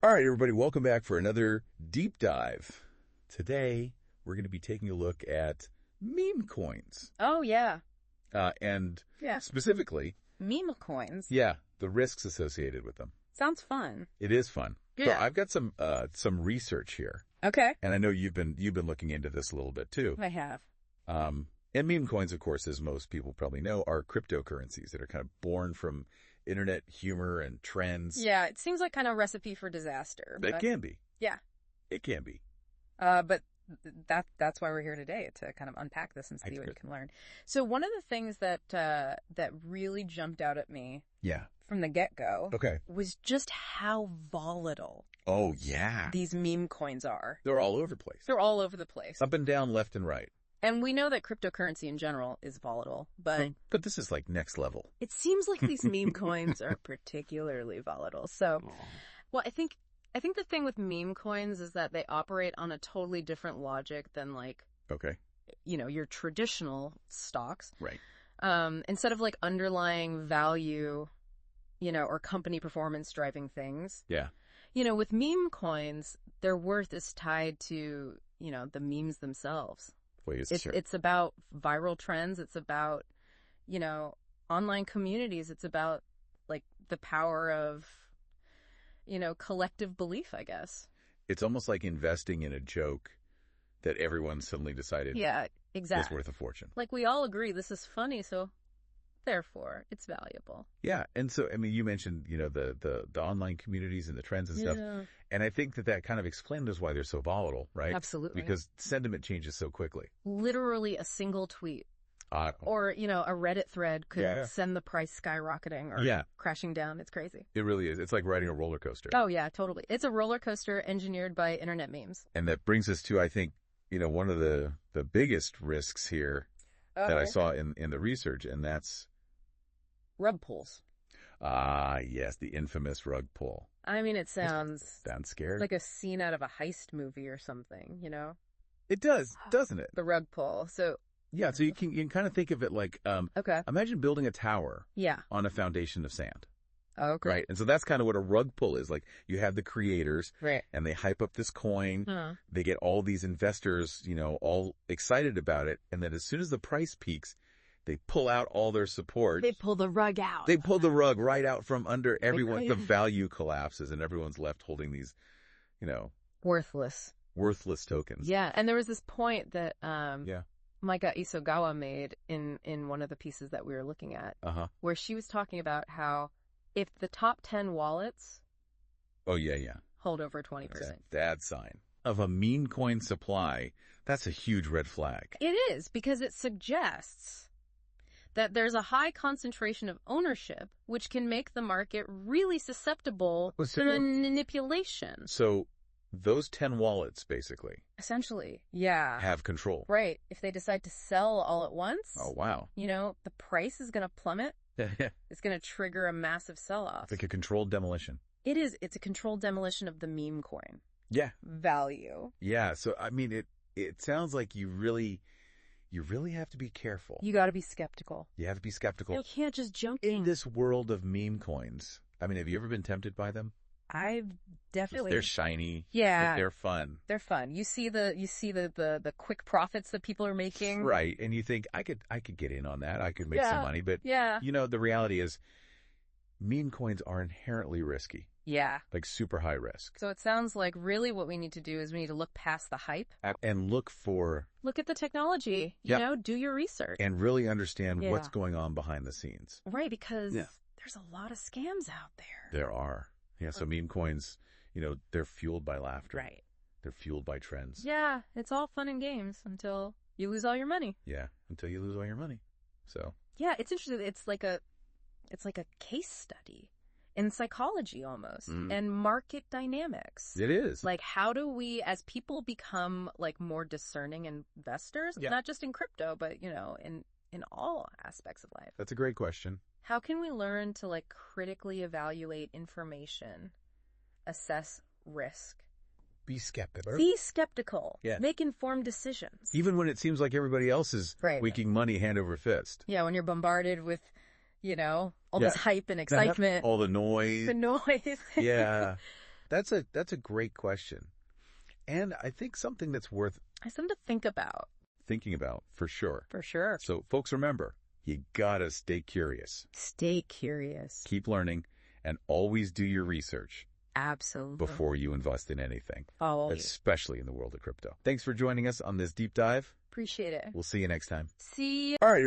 All right, everybody, welcome back for another deep dive. Today, we're going to be taking a look at meme coins. Oh, yeah. And Yeah. specifically, Meme coins. yeah, the risks associated with them. Sounds fun. It is fun. Yeah. So I've got some research here, Okay. and I know you've been looking into this a little bit too. I have. And meme coins, of course, as most people probably know, are cryptocurrencies that are kind of born from internet humor and trends. Yeah, it seems like kind of a recipe for disaster. It can be. Yeah. It can be. But that's why we're here today, to kind of unpack this and see what you can learn. So one of the things that really jumped out at me Yeah. from the get-go Okay. was just how volatile Oh, yeah. these meme coins are. They're all over the place. They're all over the place. Up and down, left and right. And we know that cryptocurrency in general is volatile, but But this is like next level. it seems like these meme coins are particularly volatile. So, well, I think the thing with meme coins is that they operate on a totally different logic than Okay. your traditional stocks. Right. Instead of underlying value, or company performance driving things. Yeah. With meme coins, their worth is tied to, the memes themselves. It's about viral trends. It's about, online communities. It's about the power of, collective belief, I guess. It's almost like investing in a joke that everyone suddenly decided exactly. is worth a fortune. We all agree this is funny, so therefore it's valuable. Yeah. And so, I mean, you mentioned, the online communities and the trends and stuff. And I think that kind of explains why they're so volatile, right? Absolutely. Because sentiment changes so quickly. Literally a single tweet or, a Reddit thread could send the price skyrocketing or crashing down. It's crazy. It really is. It's like riding a roller coaster. Oh, yeah, totally. It's a roller coaster engineered by internet memes. And that brings us to, I think, one of the biggest risks here that I saw in the research, and that's rug pulls. Ah, yes, the infamous rug pull. I mean, it sounds scary. Like a scene out of a heist movie or something, It does, doesn't it? The rug pull. So yeah, so you can kind of think of it like imagine building a tower on a foundation of sand. Oh, okay. Right. And so that's kind of what a rug pull is. Like, you have the creators, right, and they hype up this coin. They get all these investors, all excited about it. And then as soon as the price peaks, they pull out all their support. They pull the rug out. They pull the rug right out from under everyone. The value collapses and everyone's left holding these, worthless tokens. Yeah. And there was this point that, Maika Isogawa made in one of the pieces that we were looking at, where she was talking about how if the top 10 wallets hold over 20%. That's a bad sign. Of a meme coin supply, that's a huge red flag. It is, because it suggests that there's a high concentration of ownership, which can make the market really susceptible to manipulation. So those 10 wallets, basically. Essentially, yeah. Have control. Right. If they decide to sell all at once. Oh, wow. The price is going to plummet. It's going to trigger a massive sell-off. It's like a controlled demolition. It is. It's a controlled demolition of the meme coin. Yeah. Value. Yeah. So, I mean, it sounds like you really have to be careful. You got to be skeptical. You have to be skeptical. You can't just jump in this world of meme coins. I mean, have you ever been tempted by them? I've definitely. They're shiny. Yeah. They're fun. They're fun. You see the quick profits that people are making. Right. And you think, I could get in on that. I could make some money. But, the reality is meme coins are inherently risky. Yeah. Like super high risk. So it sounds like really what we need to do is we need to look past the hype. And look at the technology. Do your research. And really understand what's going on behind the scenes. Right, because there's a lot of scams out there. There are. Yeah, so meme coins, they're fueled by laughter. Right. They're fueled by trends. Yeah, it's all fun and games until you lose all your money. Yeah, until you lose all your money. So. Yeah, it's interesting. It's like a case study in psychology almost and market dynamics. It is. Like, how do we, as people, become more discerning investors, not just in crypto, but, in all aspects of life? That's a great question. How can we learn to critically evaluate information, assess risk? Be skeptical. Be skeptical. Yeah. Make informed decisions. Even when it seems like everybody else is making money hand over fist. Yeah, when you're bombarded with, all this hype and excitement. All the noise. The noise. Yeah. That's a great question. And I think something that's worth something to think about. Thinking about, for sure. For sure. So, folks, remember, you gotta stay curious. Stay curious. Keep learning and always do your research. Absolutely. Before you invest in anything. Always. Especially in the world of crypto. Thanks for joining us on this deep dive. Appreciate it. We'll see you next time. See you. All right.